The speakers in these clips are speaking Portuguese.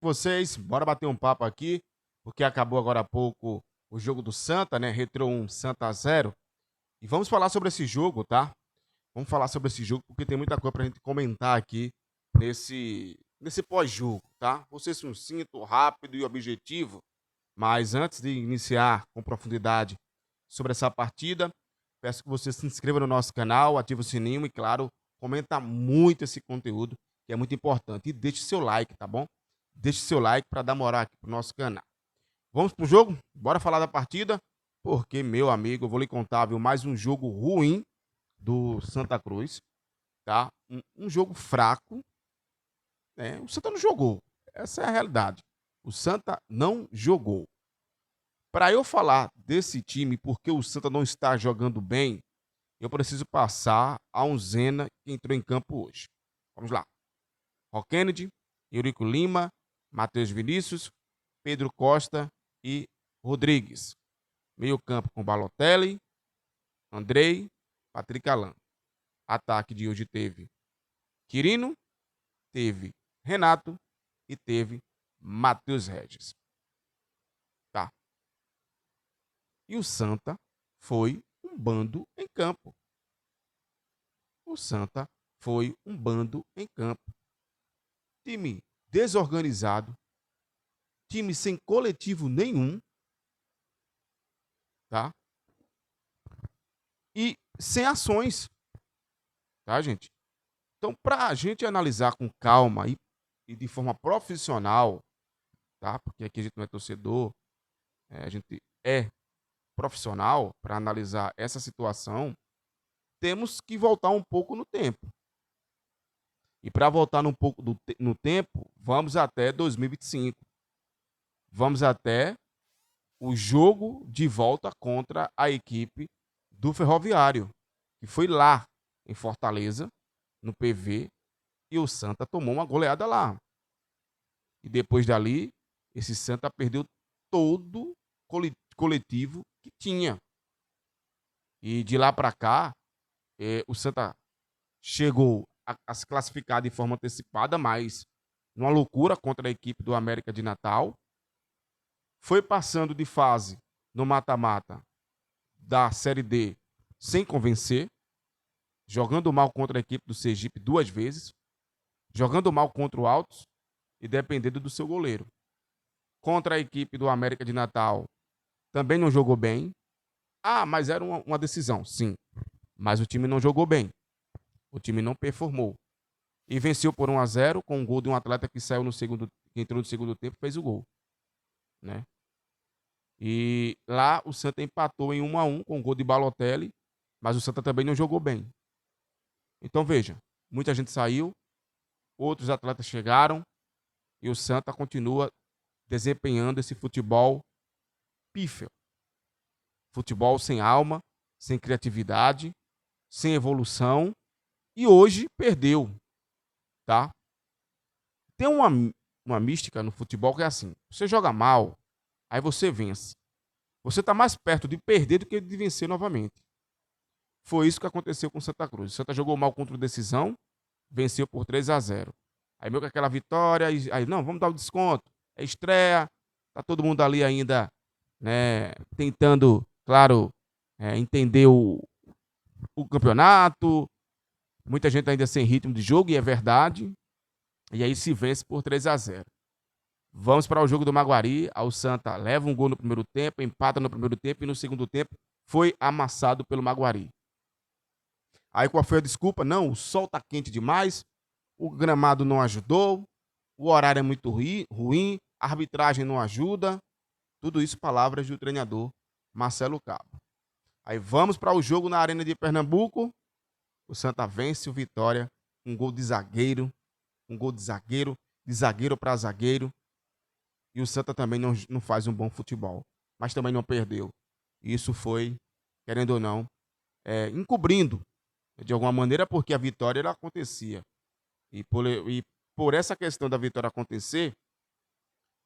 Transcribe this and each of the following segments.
com vocês? Bora bater um papo aqui, porque acabou agora há pouco o jogo do Santa, né? Retrô 1, Santa 0. E vamos falar sobre esse jogo, tá? Vamos falar sobre esse jogo, porque tem muita coisa pra gente comentar aqui nesse pós-jogo, tá? Vou ser sucinto, rápido e objetivo, mas antes de iniciar com profundidade sobre essa partida, peço que você se inscreva no nosso canal, ative o sininho e, claro, comenta muito esse conteúdo, que é muito importante. E deixe seu like, tá bom? Deixe seu like para dar moral aqui pro nosso canal. Vamos pro jogo? Bora falar da partida? Porque, meu amigo, eu vou lhe contar, viu, mais um jogo ruim do Santa Cruz, tá? Um jogo fraco, né? O Santa não jogou. Essa é a realidade. O Santa não jogou. Para eu falar desse time, porque o Santa não está jogando bem, eu preciso passar a um Zena que entrou em campo hoje. Vamos lá. Rock Kennedy, Eurico Lima, Matheus Vinícius, Pedro Costa e Rodrigues. Meio campo com Balotelli, Andrei, Patrick Alan. Ataque de hoje teve Quirino, teve Renato e teve Matheus Regis. Tá. E o Santa foi um bando em campo. O Santa foi um bando em campo. Time desorganizado, time sem coletivo nenhum, tá? E sem ações, tá, gente? Então, para a gente analisar com calma e de forma profissional, tá? Porque aqui a gente não é torcedor, a gente é profissional para analisar essa situação, temos que voltar um pouco no tempo. E para voltar um pouco no tempo, vamos até 2025. Vamos até o jogo de volta contra a equipe do Ferroviário, que foi lá em Fortaleza, no PV, e o Santa tomou uma goleada lá. E depois dali, esse Santa perdeu todo coletivo que tinha. E de lá para cá, o Santa chegou a se classificar de forma antecipada, mas numa loucura contra a equipe do América de Natal. Foi passando de fase no mata-mata da Série D sem convencer, jogando mal contra a equipe do Sergipe 2 vezes, jogando mal contra o Altos e dependendo do seu goleiro. Contra a equipe do América de Natal, também não jogou bem. Ah, mas era uma decisão, sim. Mas o time não jogou bem. O time não performou. E venceu por 1-0 com um gol de um atleta que saiu no segundo, que entrou no segundo tempo e fez o gol, né? E lá o Santa empatou em 1-1 com o gol de Balotelli, mas o Santa também não jogou bem. Então veja, muita gente saiu, outros atletas chegaram e o Santa continua desempenhando esse futebol pífio. Futebol sem alma, sem criatividade, sem evolução e hoje perdeu, tá? Tem uma mística no futebol que é assim, você joga mal, aí você vence. Você está mais perto de perder do que de vencer novamente. Foi isso que aconteceu com o Santa Cruz. O Santa jogou mal contra o Decisão, venceu por 3-0. Aí meio que aquela vitória, aí não, vamos dar o desconto. É estreia, tá todo mundo ali ainda, né, tentando, claro, entender o campeonato. Muita gente ainda sem ritmo de jogo, e é verdade. E aí se vence por 3-0. Vamos para o jogo do Maguari. O Santa leva um gol no primeiro tempo, empata no primeiro tempo e no segundo tempo foi amassado pelo Maguari. Aí qual foi a desculpa? Não, o sol tá quente demais, o gramado não ajudou, o horário é muito ruim, a arbitragem não ajuda. Tudo isso palavras do treinador Marcelo Cabo. Aí vamos para o jogo na Arena de Pernambuco. O Santa vence o Vitória, um gol de zagueiro, de zagueiro para zagueiro. E o Santa também não faz um bom futebol, mas também não perdeu. Isso foi, querendo ou não, encobrindo de alguma maneira, porque a vitória ela acontecia. E por essa questão da vitória acontecer,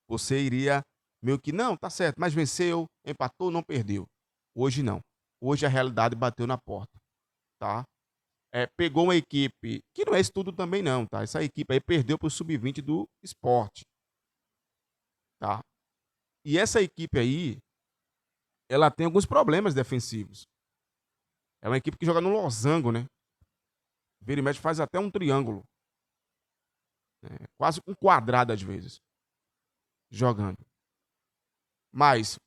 você iria meio que, não, tá certo, mas venceu, empatou, não perdeu. Hoje não. Hoje a realidade bateu na porta, tá? Pegou uma equipe, que não é isso tudo também não, tá? Essa equipe aí perdeu pro Sub-20 do esporte. tá? E essa equipe aí, ela tem alguns problemas defensivos. É uma equipe que joga no losango, né? Vira e mexe faz até um triângulo, né? Quase um quadrado às vezes, jogando. Mas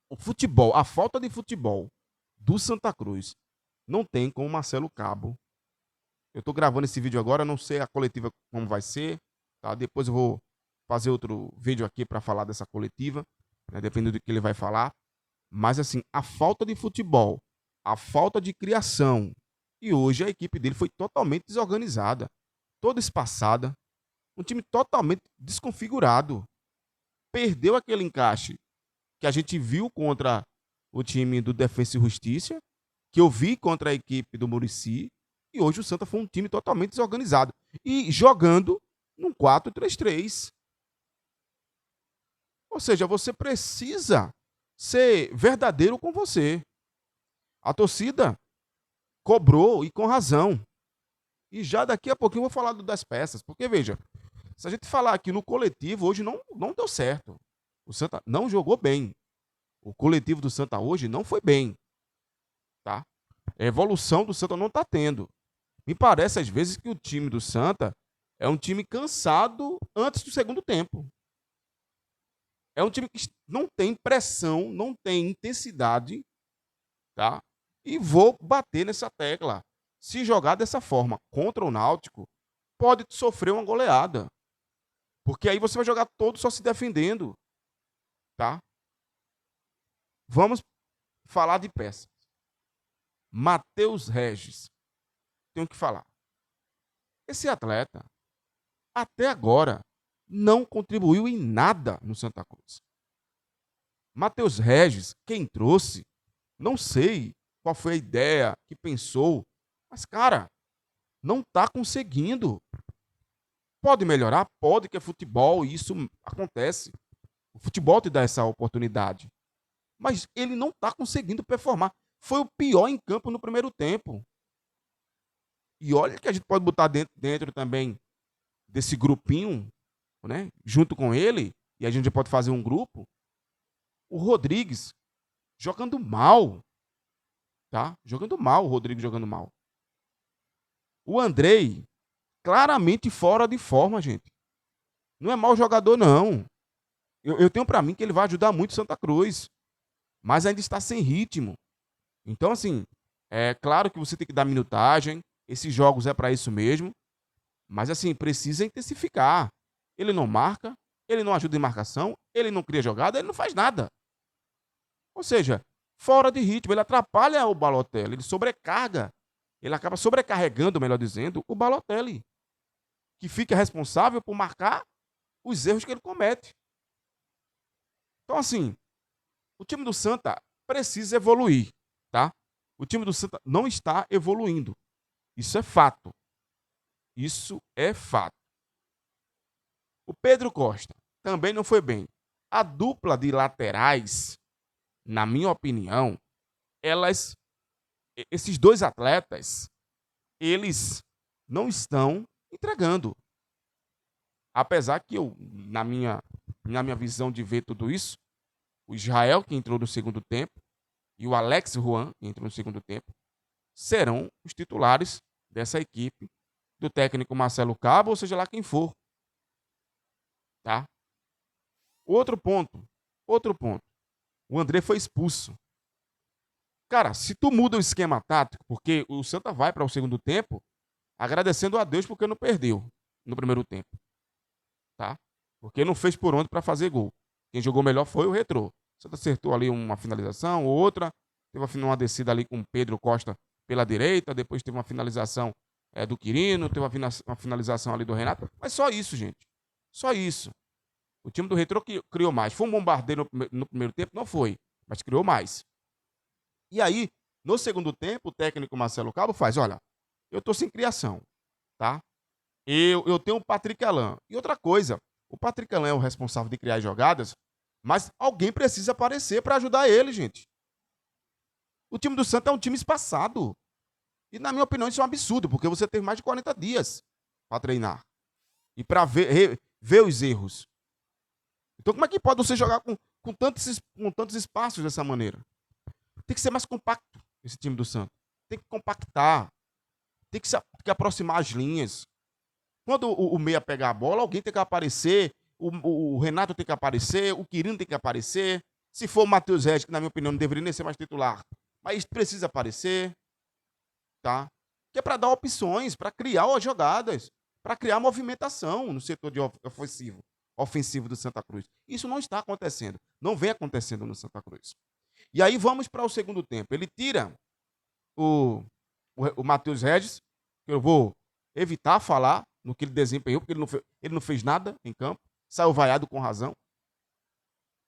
o futebol, a falta de futebol do Santa Cruz não tem como o Marcelo Cabo. Eu tô gravando esse vídeo agora, não sei a coletiva como vai ser, tá? Depois eu vou fazer outro vídeo aqui para falar dessa coletiva, né? Dependendo do que ele vai falar. Mas assim, a falta de futebol, a falta de criação. E hoje a equipe dele foi totalmente desorganizada, toda espaçada, um time totalmente desconfigurado. Perdeu aquele encaixe que a gente viu contra o time do Defensa e Justiça, que eu vi contra a equipe do Muricy, e hoje o Santa foi um time totalmente desorganizado. E jogando num 4-3-3. Ou seja, você precisa ser verdadeiro com você. A torcida cobrou e com razão. E já daqui a pouquinho eu vou falar das peças. Porque, veja, se a gente falar aqui no coletivo, hoje não deu certo. O Santa não jogou bem. O coletivo do Santa hoje não foi bem. Tá? A evolução do Santa não está tendo. Me parece, às vezes, que o time do Santa é um time cansado antes do segundo tempo. É um time que não tem pressão, não tem intensidade, tá? E vou bater nessa tecla. Se jogar dessa forma contra o Náutico, pode sofrer uma goleada. Porque aí você vai jogar todo só se defendendo, tá? Vamos falar de peças. Matheus Regis. Tenho que falar. Esse atleta, até agora, não contribuiu em nada no Santa Cruz. Matheus Regis, quem trouxe, não sei qual foi a ideia que pensou, mas, cara, não está conseguindo. Pode melhorar? Pode, que é futebol e isso acontece. O futebol te dá essa oportunidade. Mas ele não está conseguindo performar. Foi o pior em campo no primeiro tempo. E olha que a gente pode botar dentro também desse grupinho, né, junto com ele, e a gente já pode fazer um grupo, o Rodrigues jogando mal, tá? Jogando mal, o Rodrigues jogando mal. O Andrei, claramente fora de forma, gente. Não é mau jogador, não. Eu tenho para mim que ele vai ajudar muito Santa Cruz, mas ainda está sem ritmo. Então, assim, é claro que você tem que dar minutagem, esses jogos é para isso mesmo, mas, assim, precisa intensificar. Ele não marca, ele não ajuda em marcação, ele não cria jogada, ele não faz nada. Ou seja, fora de ritmo, ele atrapalha o Balotelli, ele sobrecarga, ele acaba sobrecarregando, melhor dizendo, o Balotelli, que fica responsável por marcar os erros que ele comete. Então, assim, o time do Santa precisa evoluir, tá? O time do Santa não está evoluindo. Isso é fato. Isso é fato. O Pedro Costa também não foi bem. A dupla de laterais, na minha opinião, esses dois atletas, eles não estão entregando. Apesar que eu, na minha visão de ver tudo isso, o Israel, que entrou no segundo tempo, e o Alex Juan, que entrou no segundo tempo, serão os titulares dessa equipe do técnico Marcelo Cabo, ou seja lá quem for. Tá? Outro ponto. O André foi expulso. Cara, se tu muda o esquema tático, porque o Santa vai para o segundo tempo, agradecendo a Deus porque não perdeu no primeiro tempo. Tá? Porque não fez por onde para fazer gol. Quem jogou melhor foi o Retrô. O Santa acertou ali uma finalização, outra. Teve uma descida ali com o Pedro Costa pela direita. Depois teve uma finalização do Quirino. Teve uma finalização ali do Renato. Mas só isso, gente. Só isso. O time do Retrô criou mais. Foi um bombardeio no primeiro tempo? Não foi. Mas criou mais. E aí, no segundo tempo, o técnico Marcelo Cabo faz, olha, eu tô sem criação, tá? Eu tenho o Patrick Alain. E outra coisa, o Patrick Alain é o responsável de criar jogadas, mas alguém precisa aparecer para ajudar ele, gente. O time do Santa é um time espaçado. E, na minha opinião, isso é um absurdo, porque você tem mais de 40 dias para treinar. E para ver os erros. Então, como é que pode você jogar com tantos espaços dessa maneira? Tem que ser mais compacto esse time do Santos. Tem que compactar. Tem que aproximar as linhas. Quando o meia pegar a bola, alguém tem que aparecer. O Renato tem que aparecer. O Quirino tem que aparecer. Se for o Matheus Regis, que na minha opinião não deveria nem ser mais titular, mas precisa aparecer, tá? Que é para dar opções, para criar as jogadas, para criar movimentação no setor de ofensivo do Santa Cruz. Isso não está acontecendo. Não vem acontecendo no Santa Cruz. E aí vamos para o segundo tempo. Ele tira o Matheus Regis, que eu vou evitar falar no que ele desempenhou, porque ele não fez nada em campo, saiu vaiado com razão.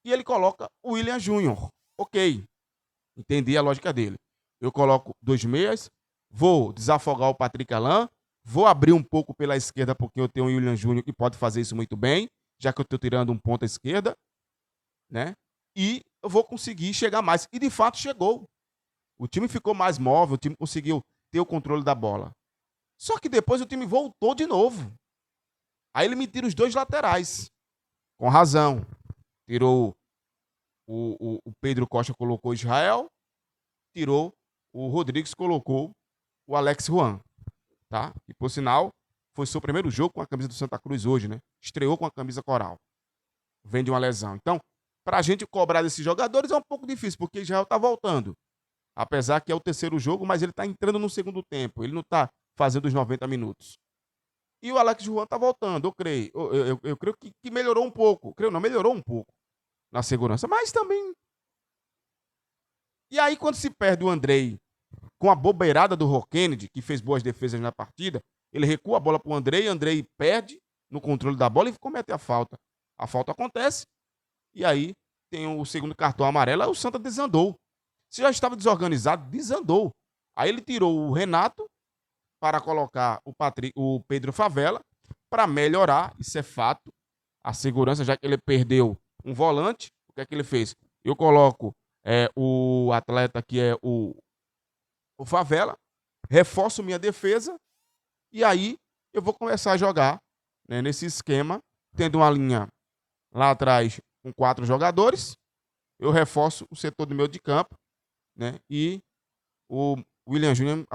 E ele coloca o William Júnior. Ok, entendi a lógica dele. Eu coloco 2 meias, vou desafogar o Patrick Alain, vou abrir um pouco pela esquerda, porque eu tenho o William Júnior que pode fazer isso muito bem, já que eu estou tirando um ponto à esquerda, né? E eu vou conseguir chegar mais. E de fato chegou. O time ficou mais móvel, o time conseguiu ter o controle da bola. Só que depois o time voltou de novo. Aí ele me tira os 2 laterais. Com razão. Tirou o Pedro Costa, colocou o Israel. Tirou o Rodrigues, colocou o Alex Juan. Tá? E por sinal, foi seu primeiro jogo com a camisa do Santa Cruz hoje, né? Estreou com a camisa coral. Vem de uma lesão. Então, pra gente cobrar desses jogadores é um pouco difícil, porque Israel tá voltando. Apesar que é o terceiro jogo, mas ele tá entrando no segundo tempo. Ele não tá fazendo os 90 minutos. E o Alex Juan tá voltando, eu creio. Eu creio que melhorou um pouco. Creio não, melhorou um pouco na segurança. Mas também. E aí, quando se perde o Andrei com a bobeirada do Rock Kennedy, que fez boas defesas na partida, ele recua a bola pro Andrei perde no controle da bola e comete a falta. A falta acontece. E aí tem o segundo cartão amarelo, aí o Santa desandou. Se já estava desorganizado, desandou. Aí ele tirou o Renato para colocar o Pedro Favela para melhorar, isso é fato, a segurança, já que ele perdeu um volante. O que é que ele fez? Eu coloco o atleta que é o Favela, reforço minha defesa e aí eu vou começar a jogar, né, nesse esquema, tendo uma linha lá atrás com 4 jogadores, eu reforço o setor do meio de campo, né, e o William Júnior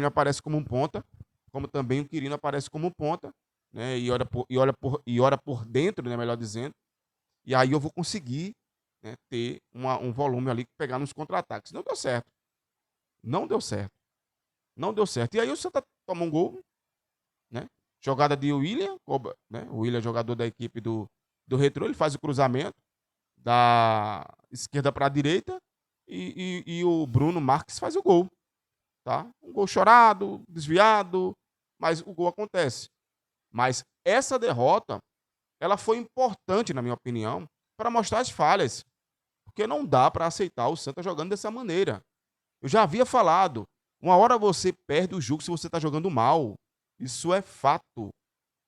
aparece como um ponta, como também o Quirino aparece como um ponta, né, e ora por dentro, né, melhor dizendo, e aí eu vou conseguir, né, ter um volume ali que pegar nos contra-ataques. Não deu certo. Não deu certo. Não deu certo. E aí o Santa toma um gol, né? Jogada de William, né? O William, jogador da equipe do Retrô, ele faz o cruzamento da esquerda para a direita e o Bruno Marques faz o gol, tá? Um gol chorado, desviado, mas o gol acontece. Mas essa derrota, ela foi importante, na minha opinião, para mostrar as falhas, porque não dá para aceitar o Santa jogando dessa maneira. Eu já havia falado, uma hora você perde o jogo se você está jogando mal. Isso é fato.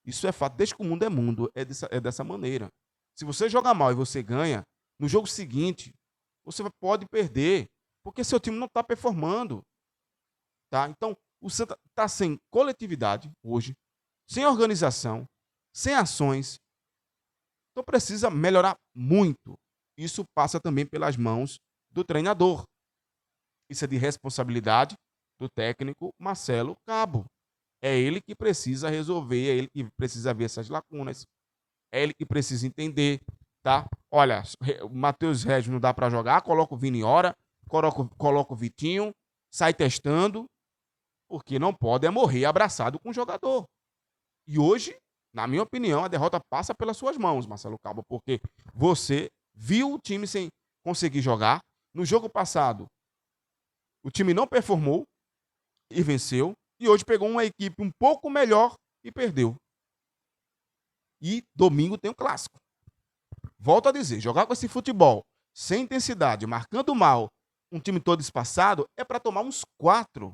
Isso é fato. Desde que o mundo é mundo, é dessa maneira. Se você joga mal e você ganha, no jogo seguinte, você pode perder, porque seu time não está performando. Tá? Então, o Santa está sem coletividade hoje, sem organização, sem ações. Então, precisa melhorar muito. Isso passa também pelas mãos do treinador. Isso é de responsabilidade do técnico Marcelo Cabo. É ele que precisa resolver, é ele que precisa ver essas lacunas, é ele que precisa entender, tá? Olha, o Matheus Regis não dá para jogar, coloca o Vini Hora, coloca o Vitinho, sai testando, porque não pode morrer abraçado com o jogador. E hoje, na minha opinião, a derrota passa pelas suas mãos, Marcelo Cabo, porque você viu o time sem conseguir jogar. No jogo passado, o time não performou e venceu. E hoje pegou uma equipe um pouco melhor e perdeu. E domingo tem um clássico. Volto a dizer, jogar com esse futebol, sem intensidade, marcando mal, um time todo espaçado, é para tomar uns 4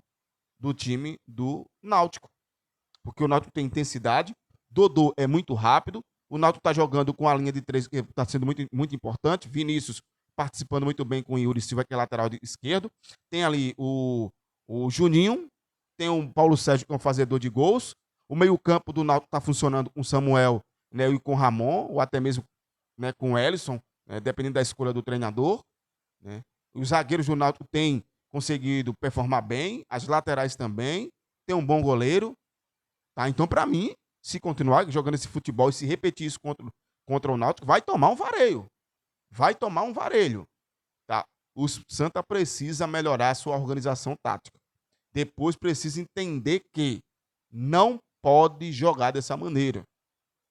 do time do Náutico. Porque o Náutico tem intensidade, Dodô é muito rápido, o Náutico está jogando com a linha de 3, que está sendo muito, muito importante, Vinícius participando muito bem com o Yuri Silva, que é lateral esquerdo, tem ali o Juninho, tem o Paulo Sérgio, que é um fazedor de gols, o meio campo do Náutico está funcionando com o Samuel, né, e com o Ramon, ou até mesmo né, com o Ellison, dependendo da escolha do treinador, né? Os zagueiros do Náutico têm conseguido performar bem, as laterais também, tem um bom goleiro, tá? Então, para mim, se continuar jogando esse futebol e se repetir isso contra o Náutico, vai tomar um vareio. Vai tomar um varelho, tá? O Santa precisa melhorar a sua organização tática. Depois precisa entender que não pode jogar dessa maneira.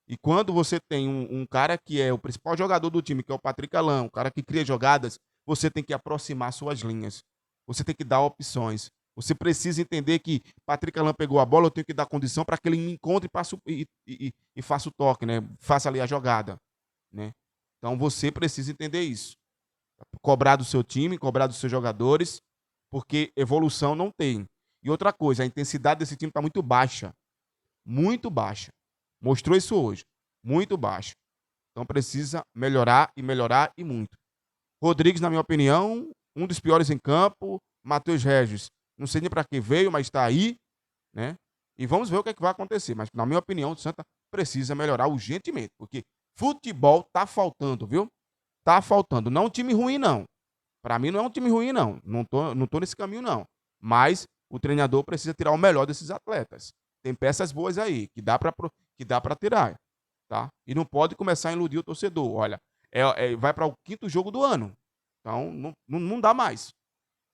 E quando você tem um cara que é o principal jogador do time, que é o Patrick Alain, um cara que cria jogadas, você tem que aproximar suas linhas. Você tem que dar opções. Você precisa entender que Patrick Alain pegou a bola, eu tenho que dar condição para que ele me encontre e faça o toque, né? Faça ali a jogada, né? Então você precisa entender isso. Cobrar do seu time, cobrar dos seus jogadores, porque evolução não tem. E outra coisa, a intensidade desse time está muito baixa. Muito baixa. Mostrou isso hoje. Muito baixa. Então precisa melhorar e muito. Rodrigues, na minha opinião, um dos piores em campo. Matheus Regis, não sei nem para que veio, mas está aí, né? E vamos ver o que, é que vai acontecer. Mas, na minha opinião, o Santa precisa melhorar urgentemente, porque futebol tá faltando, viu? Tá faltando. Não é um time ruim, não. Para mim, não é um time ruim, não. Não tô nesse caminho, não. Mas o treinador precisa tirar o melhor desses atletas. Tem peças boas aí, que dá para tirar, tá? E não pode começar a iludir o torcedor. Olha, vai para o 5º jogo do ano. Então, não dá mais.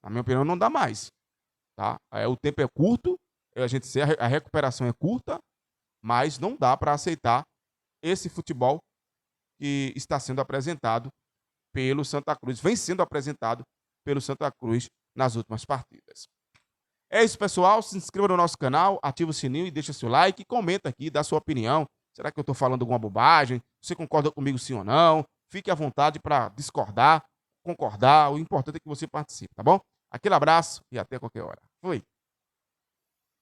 Na minha opinião, não dá mais. Tá? O tempo é curto, a gente a recuperação é curta, mas não dá para aceitar esse futebol que está sendo apresentado pelo Santa Cruz, vem sendo apresentado pelo Santa Cruz nas últimas partidas. É isso, pessoal. Se inscreva no nosso canal, ativa o sininho e deixa seu like, comenta aqui, dá sua opinião. Será que eu estou falando alguma bobagem? Você concorda comigo sim ou não? Fique à vontade para discordar, concordar. O importante é que você participe, tá bom? Aquele abraço e até qualquer hora. Fui.